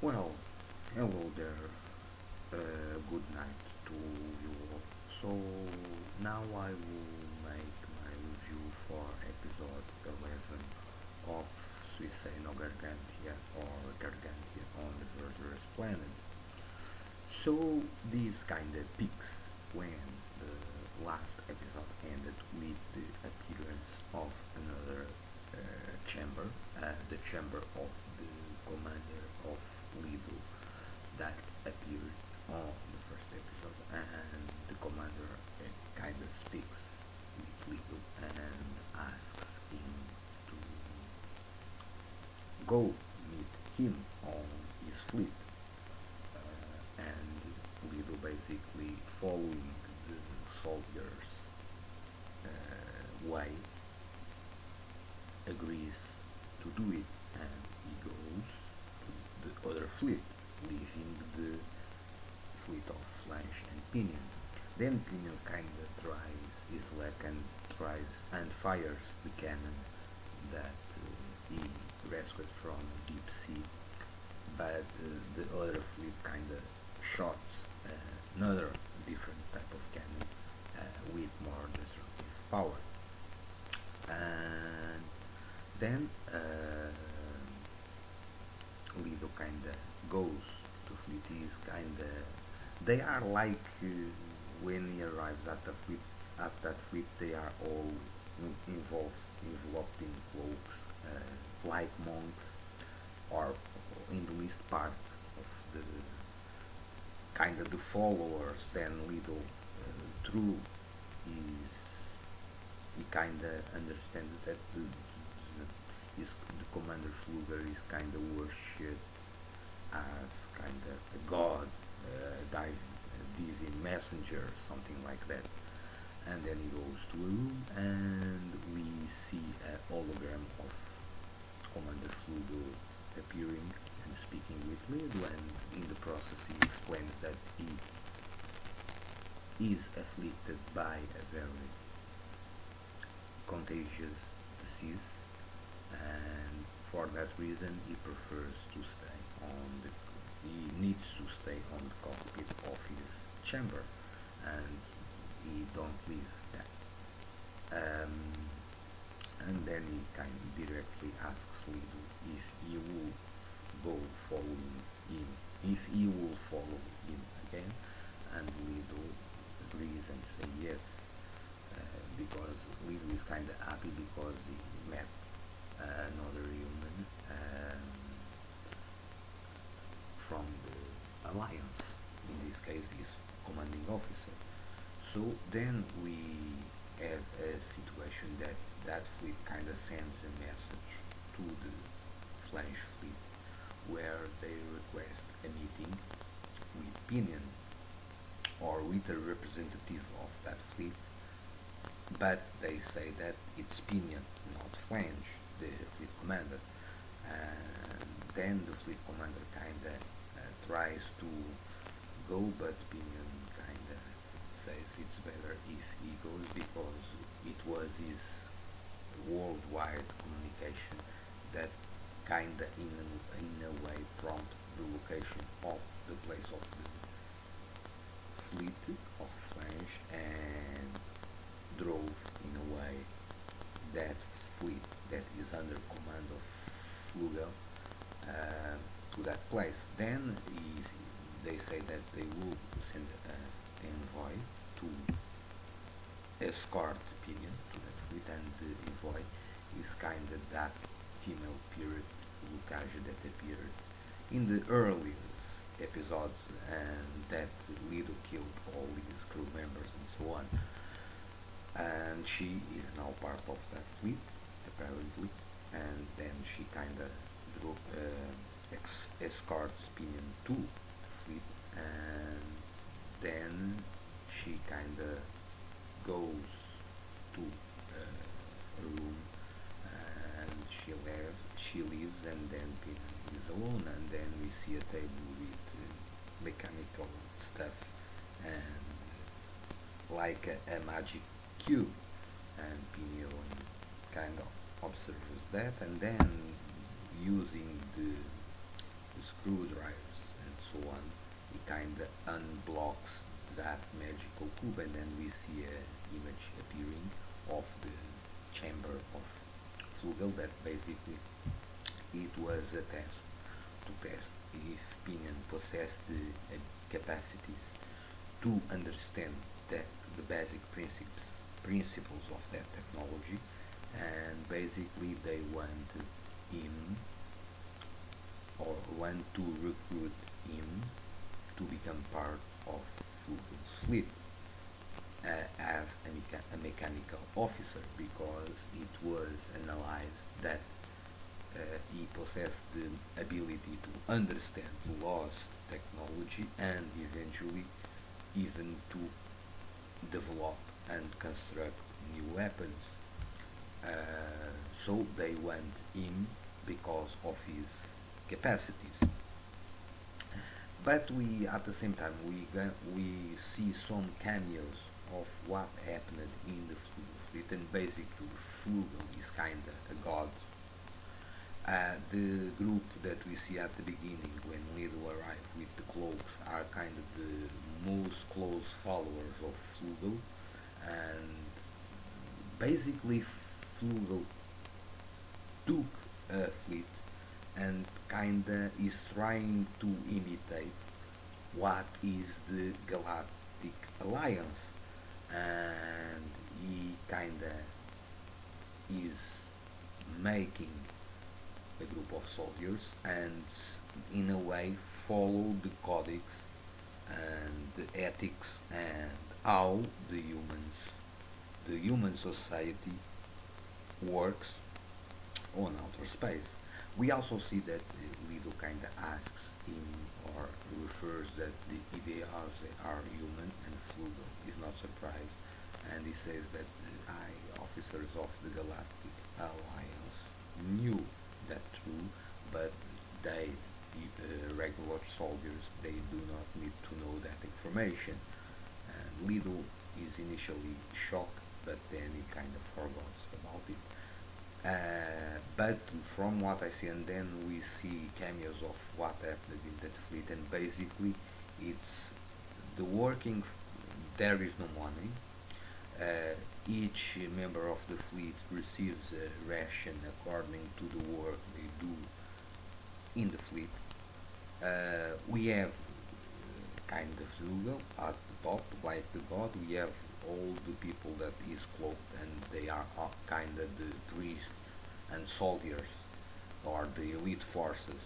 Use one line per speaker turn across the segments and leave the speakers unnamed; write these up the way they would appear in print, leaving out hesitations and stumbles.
Well, hello there. Good night to you all. So now I will make my review for episode 11 of Suisei no Gargantia or Gargantia on the Murderous Planet. So this kinda peaks when the last episode ended with the appearance of another chamber, the chamber of the commander of Lido that appeared on the first episode, and the commander kind of speaks with Lido and asks him to go meet him on his fleet, and Lido basically following the soldiers' way agrees to do it, and he goes to the other fleet, leaving the fleet of Flash and Pinion. Then Pinion kinda tries his luck and tries and fires the cannon that he rescued from deep sea, but the other fleet kinda shots another different type of cannon with more destructive power. And then Lido kinda goes to fleet. He's kinda they are like when he arrives at the fleet at that fleet they are all enveloped in cloaks like monks or in the least part of the kind of the followers. Then Lido through his he kind of understands that the commander Fluger is kind of worshipped as kind of a god, divine messenger, something like that. And then he goes to a room, and we see a hologram of Commander Fluger appearing and speaking with Lido, and in the process he explains that he is afflicted by a very contagious disease, and for that reason he prefers to stay on the he needs to stay on the cockpit of his chamber, and he don't leave that. Um, and then he kind of directly asks Lido if he will go following him, if he will follow him again, and Lido agrees and say yes, because Lido is kind of happy because he met another human from the Alliance. In this case, his commanding officer. So then we have a situation that that fleet kind of sends a message to the Flash fleet where they request a meeting with Pinion or with a representative of that fleet, but they say that it's Pinion, not Flange, the fleet commander. And then the fleet commander kinda tries to go, but Pinion kinda says it's better if he goes because it was his worldwide communication that kinda in a way prompt the location of the place of the fleet of Flash and drove in a way that fleet that is under command of Flugel to that place. Then they say that they will send an envoy to escort Pinion to that fleet, and the envoy is kind of that female pirate Lucasia that appeared in the earliest episodes and that Lido killed all his crew members and so on. And she is now part of that fleet, apparently, and then she kind of escorts Pinion to the fleet, and then she kind of goes to a room, and she leaves, and then Pinion is alone, and then we see a table with mechanical stuff and like a magic cube, and Pinion kind of observes that, and then using the screwdrivers and so on, he kind of unblocks that magical cube, and then we see an image appearing of the chamber of Flugel that basically it was a test to test if Pinion possessed the capacities to understand that the basic principles of that technology, and basically they wanted him or want to recruit him to become part of Flugel's fleet as a mechanical officer, because it was analyzed that he possessed the ability to understand lost technology and eventually even to develop and construct new weapons. Uh, so they want him because of his capacities. But we, at the same time, we see some cameos of what happened in the Flugel fleet, and basically Flugel is kinda a god. The group that we see at the beginning when Lido arrive with the cloaks are kind of the most close followers of Flugel, and basically Flugel took a fleet and kinda is trying to imitate what is the Galactic Alliance, and he kinda is making a group of soldiers and in a way follow the codex and the ethics and how the human society works on outer space. We also see that Lido kinda asks him or refers that the ideias are human, and Flugel is not surprised, and he says that the high officers of the Galactic Alliance knew that true, but they, regular soldiers, they do not need to know that information. And Lido is initially shocked, but then he kind of forgets about it. But from what I see, and then we see cameos of what happened in that fleet, and basically it's the working. There is no money. Each member of the fleet receives a ration according to the work they do in the fleet. We have kind of Zugal at the top, like the god. We have all the people that is cloaked, and they are kind of the priests and soldiers, or the elite forces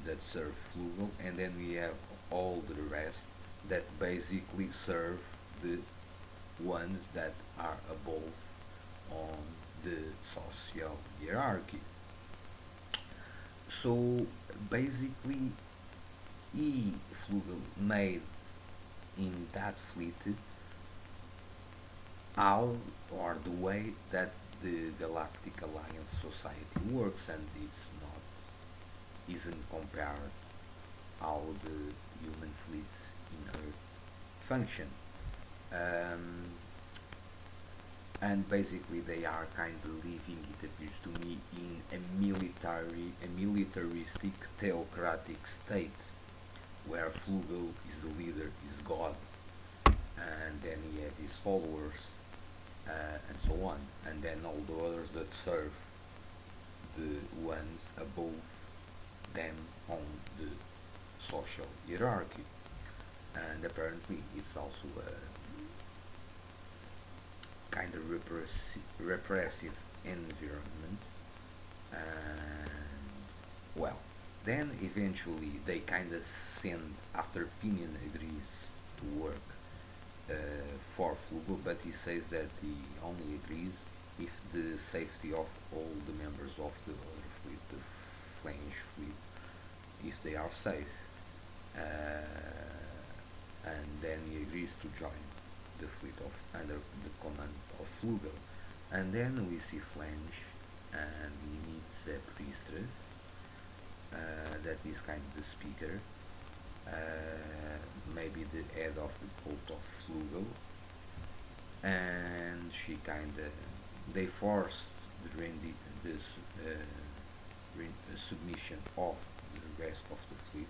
that serve Flugel, and then we have all the rest that basically serve the ones that are above on the social hierarchy. So basically, Flugel made in that fleet how or the way that the Galactic Alliance society works, and it's not even compared how the human fleets in Earth function. Um, and basically they are kind of living, it appears to me, in a militaristic theocratic state where Flugel is the leader, is God, and then he has his followers, and so on, and then all the others that serve the ones above them on the social hierarchy. And apparently it's also a kind of repressive environment, and well, then eventually they kind of send, after Pinion agrees to work uh, for Flugel, but he says that he only agrees if the safety of all the members of the other fleet, the Flemish fleet, if they are safe. And then he agrees to join the fleet under the command of Flugel. And then we see Flange, and he meets a priestess that is kind of the speaker, maybe the head of the cult of Flugel, and she kind of, they forced the submission of the rest of the fleet,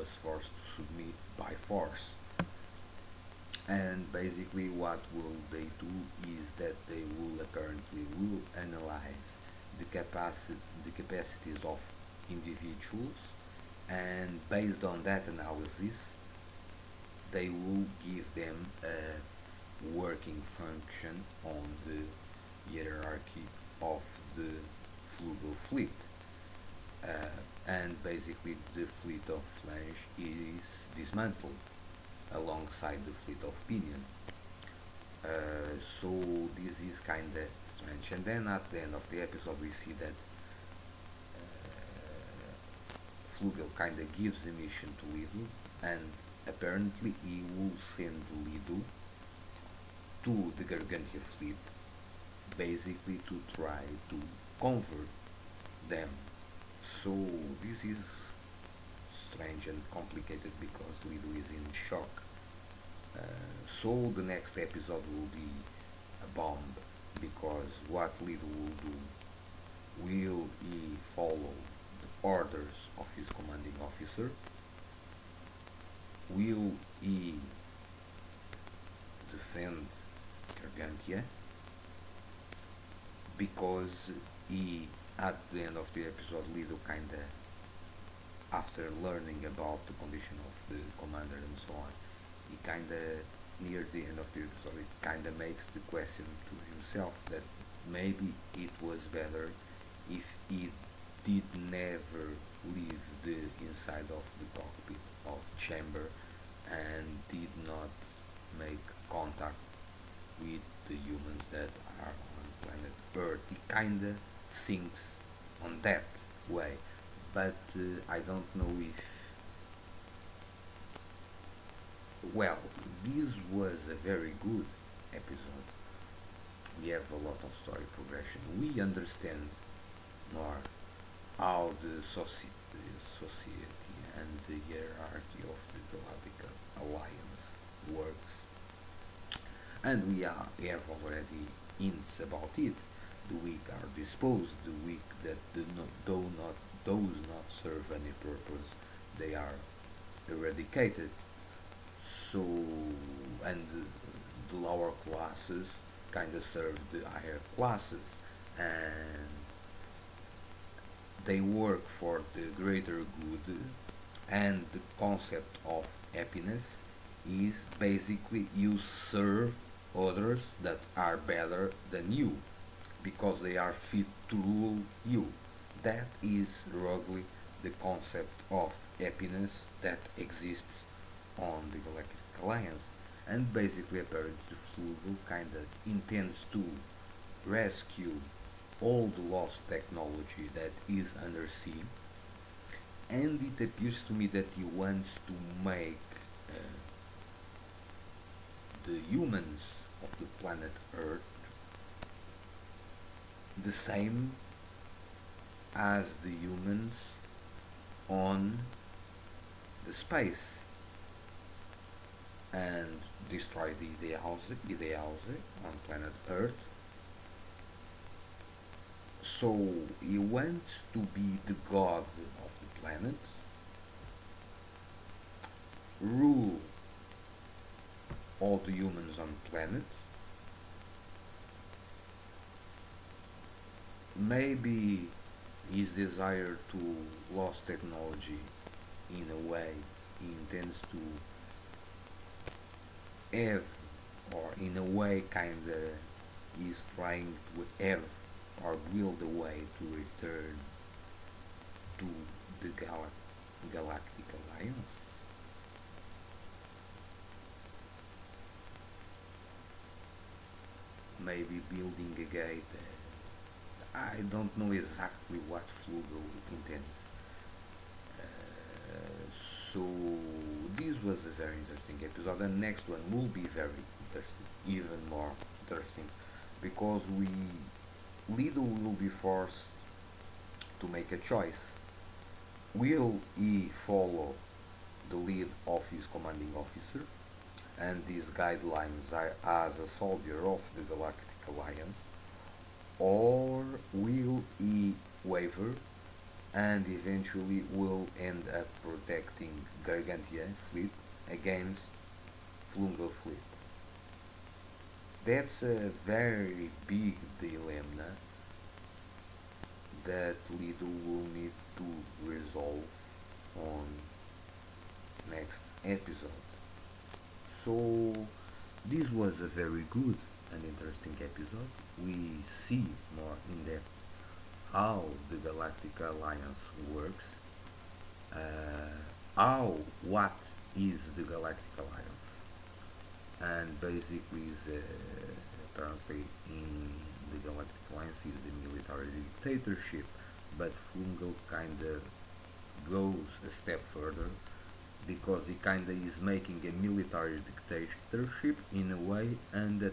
was forced to submit by force. And basically what will they do is that they will apparently will analyze the capacities of individuals, and based on that analysis they will give them a working function on the hierarchy of the Flugel fleet. uh, and basically the fleet of Flange is dismantled alongside the fleet of Pinion. So this is kinda strange. And then at the end of the episode we see that Flugel kinda gives the mission to Lido, and apparently he will send Lido to the Gargantia fleet, basically to try to convert them. So this is strange and complicated because Lido is in shock. So the next episode will be a bomb, because what Lido will do, will he follow the orders of his commanding officer? Will he defend Gargantia? Because he, at the end of the episode, Lido kinda, after learning about the condition of the commander and so on, he kinda, near the end of the episode, it kinda makes the question to himself that maybe it was better if he did never leave the inside of the cockpit of chamber and did not make contact with the humans that are on planet Earth. He kinda thinks on that way, but I don't know if, well, this was a very good episode. We have a lot of story progression. We understand more how the society and the hierarchy of the Galactic Alliance works, and we have already hints about it. The weak are disposed, the weak that does not serve any purpose, they are eradicated. So, and the lower classes kind of serve the higher classes, and they work for the greater good. And the concept of happiness is basically you serve others that are better than you, because they are fit to rule you. That is roughly the concept of happiness that exists on the Galactic Alliance. And basically, apparently, Flugel kinda intends to rescue all the lost technology that is undersea, and it appears to me that he wants to make uh, the humans of the planet Earth the same as the humans on the space, and destroy the ideals on planet Earth. So he wants to be the god of the planet, rule all the humans on the planet. Maybe his desire to lost technology, in a way, he intends to have, or in a way kinda is trying to have or build a way to return to the Galactic Alliance. Maybe building a gate. I don't know exactly what Flugel intends. So this was a very interesting episode. The next one will be very interesting, even more interesting, because Lido will be forced to make a choice. Will he follow the lead of his commanding officer and these guidelines are as a soldier of the Galactic Alliance, or will he waver and eventually will end up protecting Gargantia fleet against Flungo fleet. That's a very big dilemma that Lido will need to resolve on next episode. So this was a very good and interesting episode. We see more in depth how the Galactic Alliance works, how what is the Galactic Alliance, and basically apparently in the Galactic Alliance is the military dictatorship, but Fungo kinda goes a step further because he kinda is making a military dictatorship in a way and a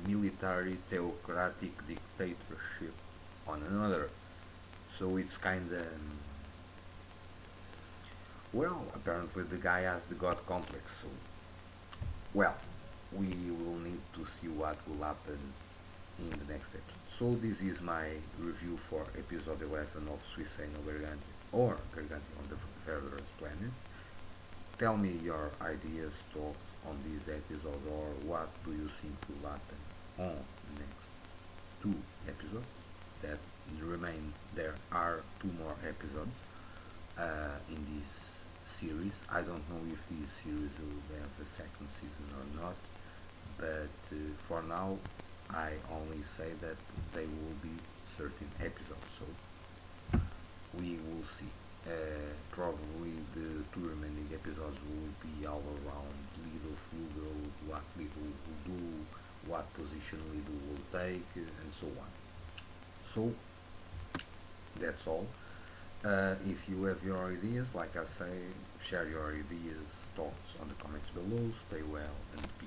military theocratic dictatorship on another. So it's kinda well, apparently the guy has the god complex. So well, we will need to see what will happen in the next episode. So this is my review for episode 11 of Suisei no Gargantia or Gargantia on the Furthest Planet. Tell me your ideas, thoughts on this episode, or what do you think will happen on the next two episodes that remain. There are two more episodes in this series. I don't know if this series will have a second season or not, but for now I only say that they will be 13 episodes, so we will see. Probably the two remaining episodes will be all around Lido Flugo, what Lido will do, what position Lido will take, and so on. So that's all. If you have your ideas, like I say, share your ideas, thoughts on the comments below. Stay well and